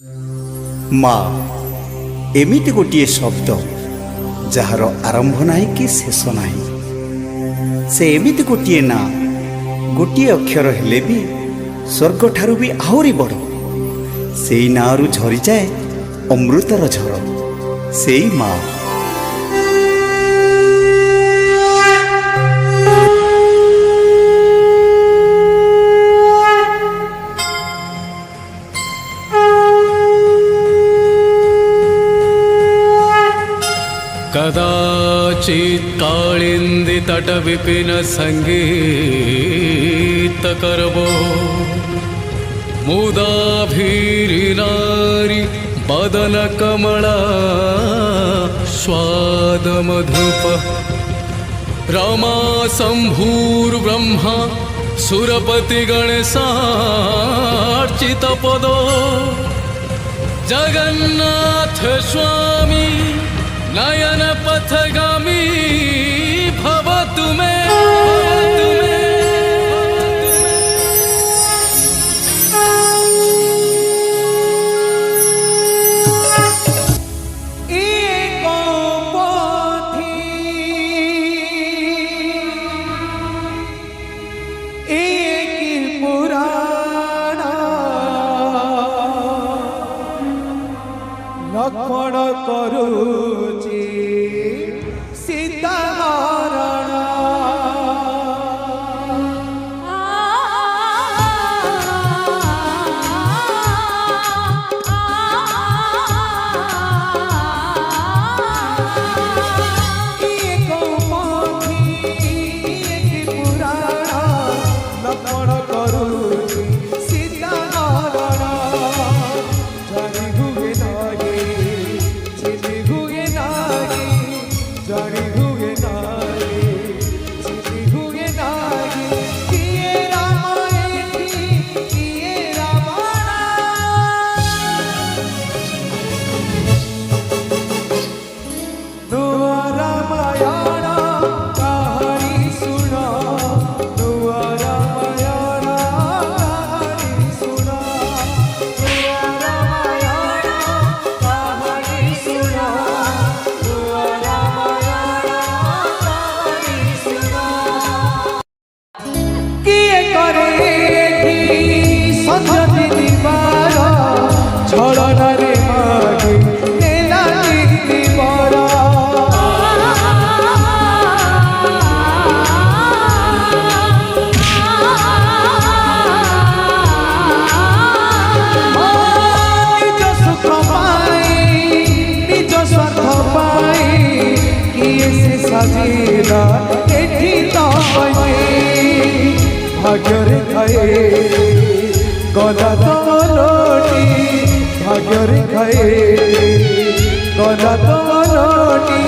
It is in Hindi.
माँ एमिति गोटे शब्द जार आरंभ ना कि शेष ना से एमिति गोटे ना गोटे अक्षर हेले भी स्वर्ग ठारू भी आहरी बड़ से ना रु झरी जाए अमृतर झर से माँ। कदाचित् कालिंदी तट विपिन संगीत करबो मुदा भीरिनारी बदन कमला स्वाद मधुप रमा शंभुर्ब्रह्मा सुरपति गणेशार्चित पदो जगन्नाथ स्वामी नयन पथगामी भवतु मे लक्षण करुची सीता हरण एक पथी एक पुराण लक्षण करुची सीता हरण जानी हुए छड़नारे मागे नेला नीति बड़ा निज सुख पाई निज स्वार्थ पाई किए से साजिला एठी तो भाग्य खाए गला तो लोटी भाग्य खाए गला तो लोटी।